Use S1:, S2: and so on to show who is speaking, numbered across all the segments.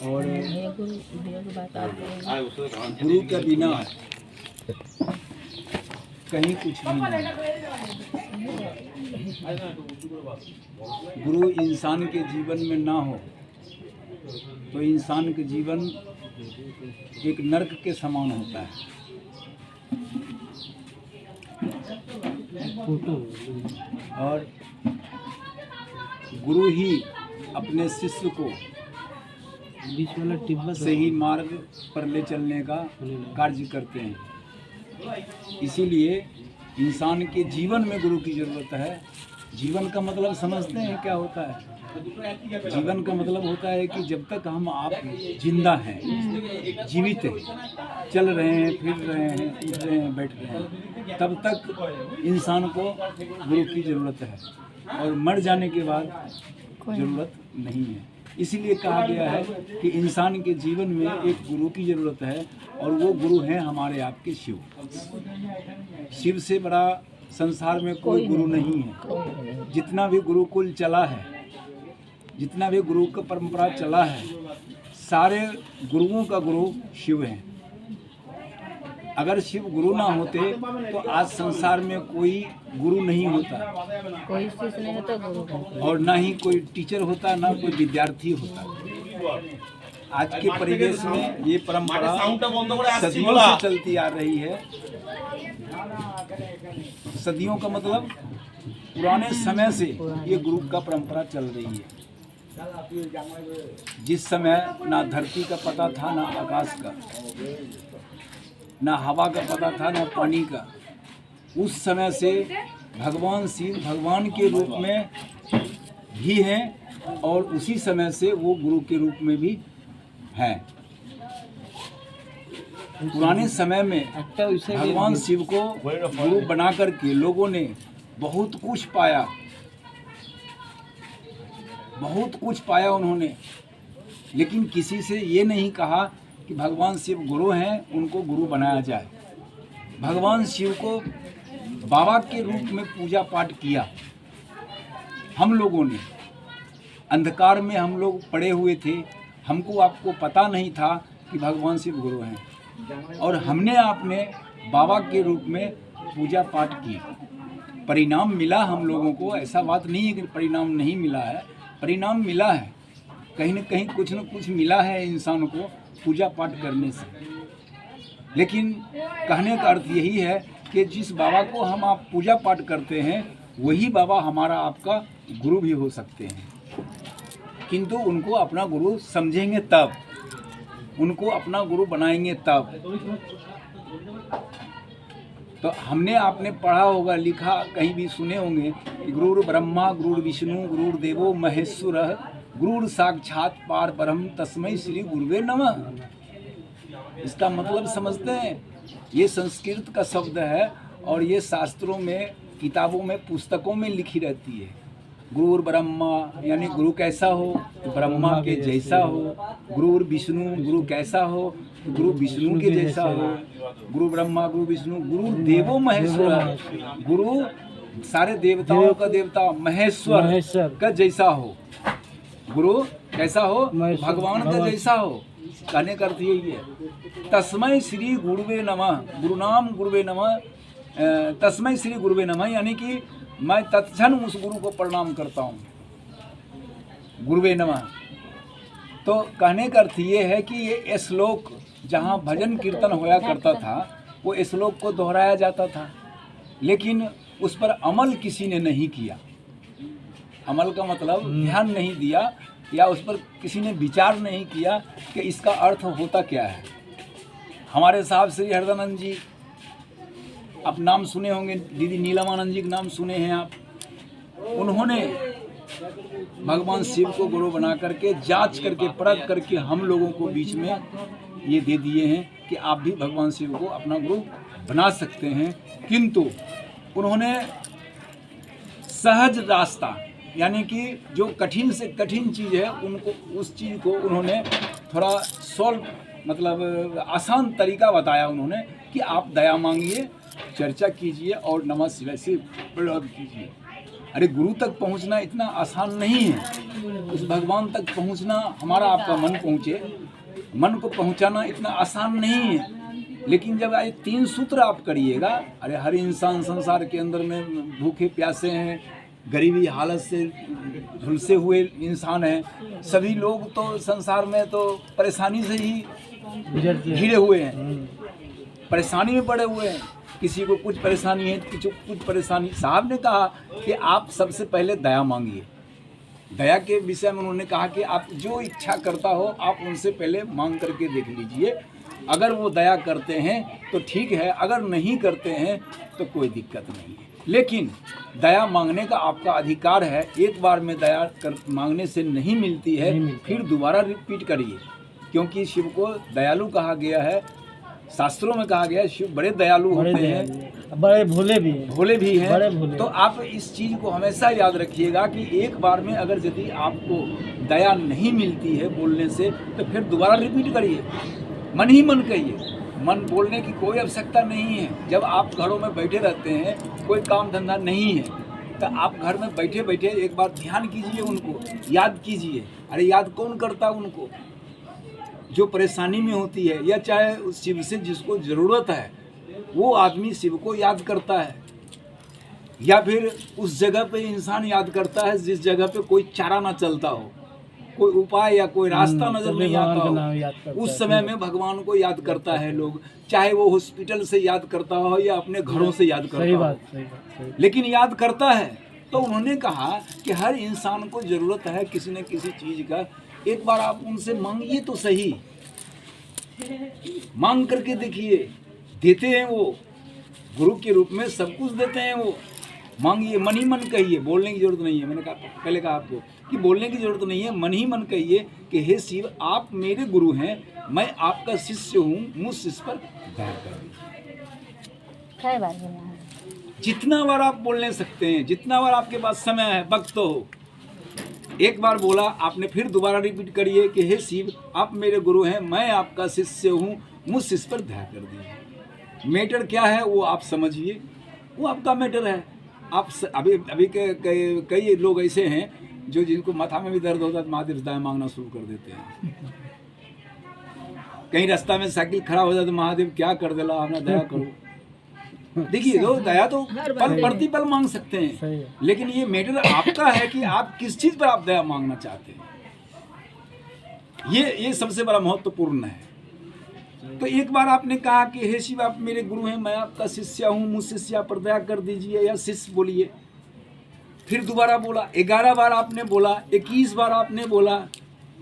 S1: और गुरु के बिना कहीं कुछ भी नहीं। गुरु इंसान के जीवन में ना हो तो इंसान के जीवन एक नरक के समान होता है। और गुरु ही अपने शिष्य को सही मार्ग पर ले चलने का कार्य करते हैं। इसीलिए इंसान के जीवन में गुरु की ज़रूरत है। जीवन का मतलब समझते हैं क्या होता है? जीवन का मतलब होता है कि जब तक हम आप जिंदा हैं, जीवित हैं, चल रहे हैं, फिर रहे हैं, उठ रहे हैं, बैठ रहे हैं, तब तक इंसान को गुरु की ज़रूरत है। और मर जाने के बाद ज़रूरत नहीं है। इसीलिए कहा गया है कि इंसान के जीवन में एक गुरु की ज़रूरत है, और वो गुरु हैं हमारे आपके शिव। शिव से बड़ा संसार में कोई गुरु नहीं है। जितना भी गुरुकुल चला है, जितना भी गुरु का परंपरा चला है, सारे गुरुओं का गुरु शिव हैं। अगर शिव गुरु ना होते तो आज संसार में कोई गुरु नहीं होता,
S2: कोई शिष्य नहीं होता गुरु,
S1: और ना ही कोई टीचर होता, ना कोई विद्यार्थी होता। आज के परिवेश में ये परंपरा सदियों से चलती आ रही है। सदियों का मतलब पुराने समय से ये गुरु का परंपरा चल रही है। जिस समय ना धरती का पता था, ना आकाश का, ना हवा का पता था, ना पानी का, उस समय से भगवान शिव भगवान के रूप में भी हैं, और उसी समय से वो गुरु के रूप में भी हैं। पुराने समय में भगवान शिव को गुरु बना करके लोगों ने बहुत कुछ पाया, बहुत कुछ पाया उन्होंने। लेकिन किसी से ये नहीं कहा कि भगवान शिव गुरु हैं, उनको गुरु बनाया जाए। भगवान शिव को बाबा के रूप में पूजा पाठ किया। हम लोगों ने अंधकार में हम लोग पड़े हुए थे, हमको आपको पता नहीं था कि भगवान शिव गुरु हैं, और हमने आपने बाबा के रूप में पूजा पाठ की। परिणाम मिला हम लोगों को, ऐसा बात नहीं है कि परिणाम नहीं मिला है, परिणाम मिला है। कहीं न कहीं कुछ न कुछ मिला है इंसान को पूजा पाठ करने से। लेकिन कहने का अर्थ यही है कि जिस बाबा को हम आप पूजा पाठ करते हैं, वही बाबा हमारा आपका गुरु भी हो सकते हैं। किंतु उनको अपना गुरु समझेंगे तब, उनको अपना गुरु बनाएंगे तब। तो हमने आपने पढ़ा होगा, लिखा, कहीं भी सुने होंगे कि गुरुर् ब्रह्मा गुरुर् विष्णु गुरुर्देवो महेश्वरः गुरुर् साक्षात् पार ब्रह्म तस्मै श्री गुरुवे नमः। इसका मतलब समझते हैं? ये संस्कृत का शब्द है, और ये शास्त्रों में, किताबों में, पुस्तकों में लिखी रहती है। गुरुर् ब्रह्मा यानी गुरु कैसा हो तो ब्रह्मा के जैसा हो। गुरुर् विष्णु गुरु कैसा हो तो गुरु विष्णु के जैसा हो। गुरु ब्रह्मा गुरु विष्णु गुरु देवो महेश्वर, गुरु सारे देवताओं का देवता महेश्वर का जैसा हो। गुरु कैसा हो? भगवान का जैसा हो। कहने का अर्थ यही है। तस्मै श्री गुरुवे नमः, गुरु नाम गुरुवे नमः, तस्मै श्री गुरुवे नमः, यानी कि मैं तत्क्षण उस गुरु को प्रणाम करता हूँ, गुरुवे नमः। तो कहने का अर्थ ये है कि ये श्लोक जहाँ भजन कीर्तन होया करता था, वो श्लोक को दोहराया जाता था, लेकिन उस पर अमल किसी ने नहीं किया। अमल का मतलब ध्यान नहीं दिया, या उस पर किसी ने विचार नहीं किया कि इसका अर्थ होता क्या है। हमारे साहब श्री हरदानंद जी, आप नाम सुने होंगे, दीदी नीलमानंद जी का नाम सुने हैं आप। उन्होंने भगवान शिव को गुरु बना करके, जांच करके, परख करके हम लोगों को बीच में ये दे दिए हैं कि आप भी भगवान शिव को अपना गुरु बना सकते हैं। किंतु उन्होंने सहज रास्ता, यानी कि जो कठिन से कठिन चीज़ है, उनको उस चीज़ को उन्होंने थोड़ा सॉल्व, मतलब आसान तरीका बताया उन्होंने कि आप दया मांगिए, चर्चा कीजिए और नमः शिवाय से प्रयोग कीजिए। अरे गुरु तक पहुंचना इतना आसान नहीं है। उस भगवान तक पहुंचना, हमारा आपका मन पहुंचे, मन को पहुंचाना इतना आसान नहीं है। लेकिन जब ये 3 सूत्र आप करिएगा, अरे हर इंसान संसार के अंदर में भूखे प्यासे हैं, गरीबी हालत से झुलसे हुए इंसान हैं। सभी लोग तो संसार में तो परेशानी से ही घिरे हुए हैं, परेशानी में पड़े हुए हैं। किसी को कुछ परेशानी है, किसी को कुछ परेशानी। साहब ने कहा कि आप सबसे पहले दया मांगिए। दया के विषय में उन्होंने कहा कि आप जो इच्छा करता हो आप उनसे पहले मांग करके देख लीजिए। अगर वो दया करते हैं तो ठीक है, अगर नहीं करते हैं तो कोई दिक्कत नहीं है। लेकिन दया मांगने का आपका अधिकार है। एक बार में दया मांगने से नहीं मिलती है, फिर दोबारा रिपीट करिए, क्योंकि शिव को दयालु कहा गया है। शास्त्रों में कहा गया है शिव बड़े दयालु होते हैं,
S3: बड़े भोले भी हैं,
S1: बड़े भोले। तो आप इस चीज़ को हमेशा याद रखिएगा कि एक बार में अगर यदि आपको दया नहीं मिलती है बोलने से, तो फिर दोबारा रिपीट करिए, मन ही मन कहिए। मन बोलने की कोई आवश्यकता नहीं है। जब आप घरों में बैठे रहते हैं, कोई काम धंधा नहीं है, तो आप घर में बैठे बैठे एक बार ध्यान कीजिए, उनको याद कीजिए। अरे याद कौन करता है उनको? जो परेशानी में होती है, या चाहे उस शिव से जिसको ज़रूरत है वो आदमी शिव को याद करता है, या फिर उस जगह पे इंसान याद करता है जिस जगह पे कोई चारा ना चलता हो, कोई उपाय या कोई रास्ता नजर नहीं आता हो, उस समय में भगवान को याद करता है लोग। चाहे वो हॉस्पिटल से याद करता हो या अपने घरों से याद करता हो, लेकिन याद करता है। तो उन्होंने कहा कि हर इंसान को ज़रूरत है किसी न किसी चीज़ का। एक बार आप उनसे मांगिए तो सही, मांग करके देखिए, देते हैं वो, गुरु के रूप में सब कुछ देते हैं वो। मांगिए, मन ही मन कहिए, बोलने की जरूरत नहीं है। मैंने कहा पहले कहा आपको कि बोलने की जरूरत नहीं है, मन ही मन कहिए कि हे शिव आप मेरे गुरु हैं, मैं आपका शिष्य हूँ, मुझ शिष्य पर दया कर दीजिए। जितना बार आप बोलने सकते हैं, जितना बार आपके पास समय है, वक्त हो। एक बार बोला आपने, फिर दोबारा रिपीट करिए कि हे शिव आप मेरे गुरु हैं, मैं आपका शिष्य हूँ, मुझ शिष्य पर दया कर दीजिए। मैटर क्या है वो आप समझिए, वो आपका मैटर है। आप अभी के कई लोग ऐसे हैं जो जिनको माथा में भी दर्द होता है महादेव से दया मांगना शुरू कर देते हैं। कहीं रास्ता में साइकिल खराब हो जाए तो महादेव क्या कर देला, आपने दया करो। देखिए दो दया तो पल प्रति पल मांग सकते हैं, लेकिन ये मैटर आपका है कि आप किस चीज पर आप दया मांगना चाहते हैं। ये सबसे बड़ा महत्वपूर्ण है। तो एक बार आपने कहा कि हे शिव आप मेरे गुरु हैं, मैं आपका शिष्य हूँ, मुझ शिष्य पर दया कर दीजिए, या शिष्य बोलिए। फिर दोबारा बोला, 11 बार आपने बोला, 21 बार आपने बोला,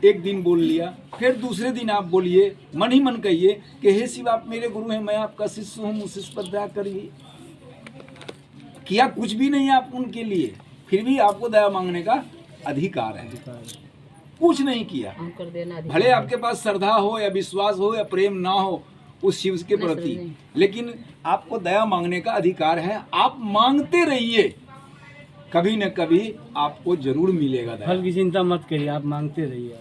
S1: एक दिन बोल लिया। फिर दूसरे दिन आप बोलिए, मन ही मन कहिए कि हे शिव आप मेरे गुरु हैं, मैं आपका शिष्य हूँ, मुझ शिष्य पर दया करिए। किया कुछ भी नहीं आप उनके लिए, फिर भी आपको दया मांगने का अधिकार है। कुछ नहीं किया, भले आपके पास श्रद्धा हो या विश्वास हो या प्रेम ना हो उस शिव के प्रति, लेकिन आपको दया मांगने का अधिकार है। आप मांगते रहिए, कभी न कभी आपको जरूर मिलेगा दया।
S3: फल की चिंता मत करिए, आप मांगते रहिए।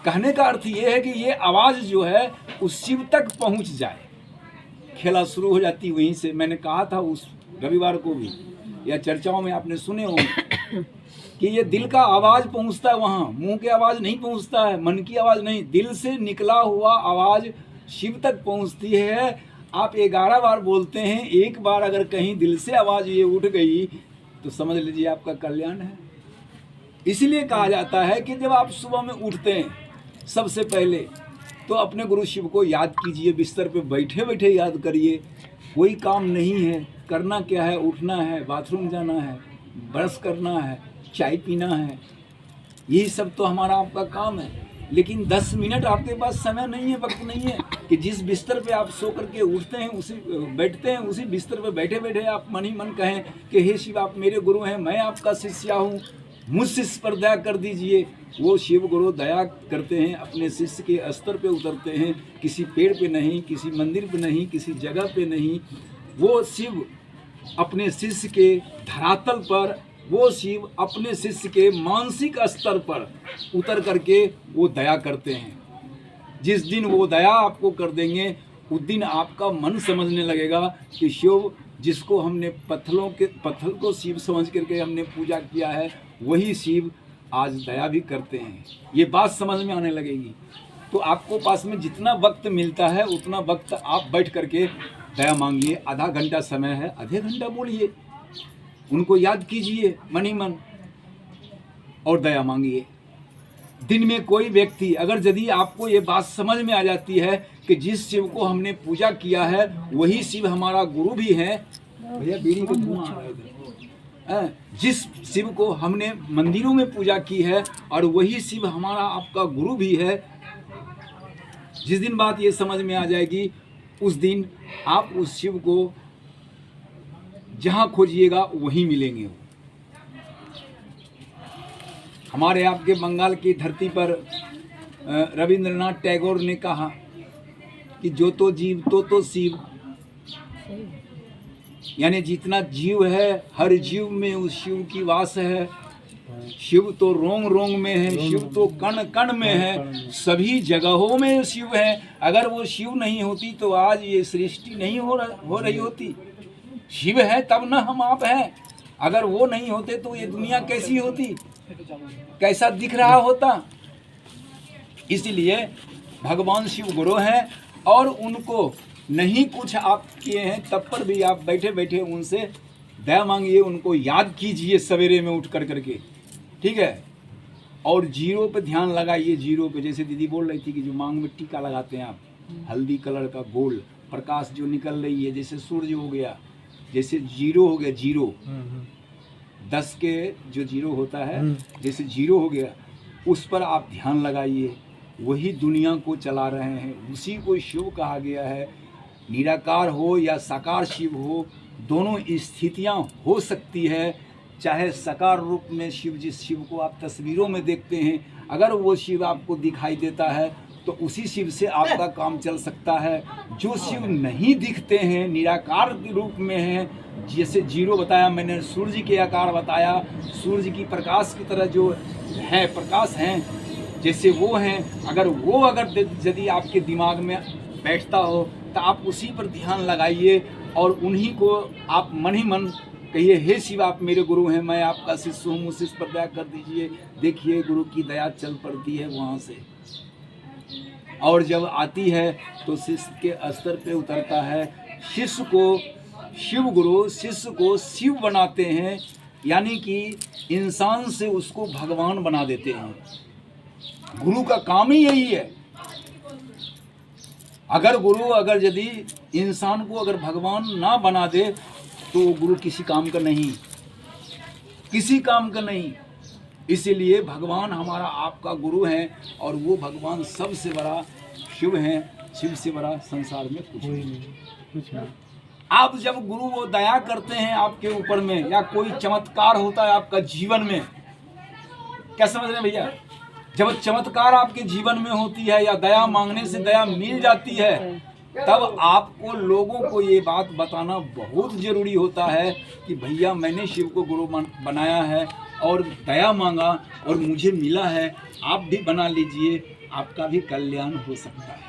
S1: कहने का अर्थ ये है कि ये आवाज़ जो है उस शिव तक पहुंच जाए। खेला शुरू हो जाती वहीं से। मैंने कहा था उस रविवार को भी, या चर्चाओं में आपने सुने होंगे कि ये दिल का आवाज़ पहुंचता है वहाँ, मुंह की आवाज़ नहीं पहुंचता है, मन की आवाज़ नहीं, दिल से निकला हुआ आवाज़ शिव तक पहुंचती है। आप 11 बार बोलते हैं, एक बार अगर कहीं दिल से आवाज़ ये उठ गई तो समझ लीजिए आपका कल्याण है। इसीलिए कहा जाता है कि जब आप सुबह में उठते हैं सबसे पहले तो अपने गुरु शिव को याद कीजिए, बिस्तर पे बैठे बैठे याद करिए। कोई काम नहीं है, करना क्या है, उठना है, बाथरूम जाना है, ब्रश करना है, चाय पीना है, यही सब तो हमारा आपका काम है। लेकिन 10 मिनट आपके पास समय नहीं है, वक्त नहीं है कि जिस बिस्तर पे आप सो करके उठते हैं, उसी बैठते हैं, उसी बिस्तर पे बैठे बैठे आप मन ही मन कहें कि हे शिव आप मेरे गुरु हैं, मैं आपका शिष्य हूँ, मुझ शिष्य पर दया कर दीजिए। वो शिव गुरु दया करते हैं, अपने शिष्य के स्तर पे उतरते हैं, किसी पेड़ पे नहीं, किसी मंदिर पे नहीं, किसी जगह पे नहीं। वो शिव अपने शिष्य के धरातल पर, वो शिव अपने शिष्य के मानसिक स्तर पर उतर करके वो दया करते हैं। जिस दिन वो दया आपको कर देंगे उस दिन आपका मन समझने लगेगा कि शिव जिसको हमने पत्थर को शिव समझ करके हमने पूजा किया है, वही शिव आज दया भी करते हैं। ये बात समझ में आने लगेगी। तो आपको पास में जितना वक्त मिलता है उतना वक्त आप बैठ करके दया मांगिए। आधा घंटा समय है, आधे घंटा बोलिए, उनको याद कीजिए मन ही मन और दया मांगिए। दिन में कोई व्यक्ति अगर यदि आपको ये बात समझ में आ जाती है कि जिस शिव को हमने पूजा किया है वही शिव हमारा गुरु भी है, भैया बीड़ी का धुआं आ रहा है इधर। जिस शिव को हमने मंदिरों में पूजा की है और वही शिव हमारा आपका गुरु भी है, जिस दिन बात ये समझ में आ जाएगी उस दिन आप उस शिव को जहाँ खोजिएगा वहीं मिलेंगे। हमारे आपके बंगाल की धरती पर रविंद्रनाथ टैगोर ने कहा कि जो तो जीव तो शिव, यानी जितना जीव है हर जीव में उस शिव की वास है। शिव तो रोंग रोंग में है, शिव तो कण कण में है, सभी जगहों में शिव है। अगर वो शिव नहीं होती तो आज ये सृष्टि नहीं हो रही होती। शिव है तब न हम आप हैं। अगर वो नहीं होते तो ये दुनिया कैसी होती, कैसा दिख रहा होता। इसलिए भगवान शिव गुरु हैं और उनको नहीं कुछ आप किए हैं तब पर भी आप बैठे बैठे उनसे दया मांगिए, उनको याद कीजिए सवेरे में उठ कर करके, ठीक है। और जीरो पे ध्यान लगाइए। जीरो पे जैसे दीदी बोल रही थी कि जो मांग में टीका लगाते हैं आप, हल्दी कलर का गोल प्रकाश जो निकल रही है, जैसे सूर्य हो गया, जैसे जीरो हो गया, जीरो 10 के जो जीरो होता है, जैसे जीरो हो गया, उस पर आप ध्यान लगाइए। वही दुनिया को चला रहे हैं, उसी को शिव कहा गया है। निराकार हो या साकार शिव हो, दोनों स्थितियां हो सकती है। चाहे साकार रूप में शिव, जिस शिव को आप तस्वीरों में देखते हैं, अगर वो शिव आपको दिखाई देता है तो उसी शिव से आपका काम चल सकता है। जो शिव नहीं दिखते हैं, निराकार के रूप में हैं, जैसे जीरो बताया मैंने, सूर्य के आकार बताया, सूर्य की प्रकाश की तरह जो है प्रकाश हैं, जैसे वो हैं, अगर यदि आपके दिमाग में बैठता हो तो आप उसी पर ध्यान लगाइए और उन्हीं को आप मन ही मन कहिए, हे शिव आप मेरे गुरु हैं, मैं आपका शिष्य हूँ, मुझसे इस पर दया कर दीजिए। देखिए गुरु की दया चल पड़ती है वहाँ से, और जब आती है तो शिष्य के स्तर पे उतरता है। शिष्य को शिव गुरु शिष्य को शिव बनाते हैं, यानी कि इंसान से उसको भगवान बना देते हैं। गुरु का काम ही यही है। अगर यदि इंसान को अगर भगवान ना बना दे तो गुरु किसी काम का नहीं, किसी काम का नहीं। इसीलिए भगवान हमारा आपका गुरु है और वो भगवान सबसे बड़ा शिव है। शिव से बड़ा संसार में कुछ नहीं। आप जब गुरु वो दया करते हैं आपके ऊपर में, या कोई चमत्कार होता है आपका जीवन में, क्या समझ रहे हैं भैया? जब चमत्कार आपके जीवन में होती है या दया मांगने से दया मिल जाती है, तब आपको लोगों को ये बात बताना बहुत जरूरी होता है कि भैया मैंने शिव को गुरु बनाया है और दया मांगा और मुझे मिला है, आप भी बना लीजिए, आपका भी कल्याण हो सकता है।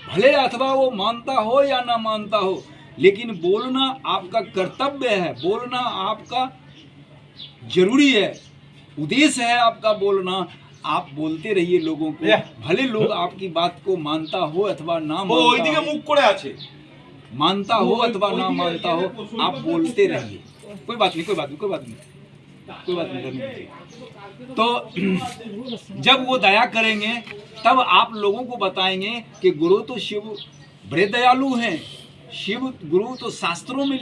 S1: भले अथवा वो मानता हो या ना मानता हो, लेकिन बोलना आपका कर्तव्य है, बोलना आपका जरूरी है, उद्देश्य है आपका बोलना। आप बोलते रहिए लोगों को, भले लोग आपकी बात को मानता हो अथवा ना मानता हो अथवा ना मानता हो, आप बोलते रहिए। कोई बात नहीं करनी। तो जब वो दया करेंगे तब आप लोगों को बताएंगे कि गुरु तो शिव बड़े दयालु हैं। शिव गुरु तो शास्त्रों में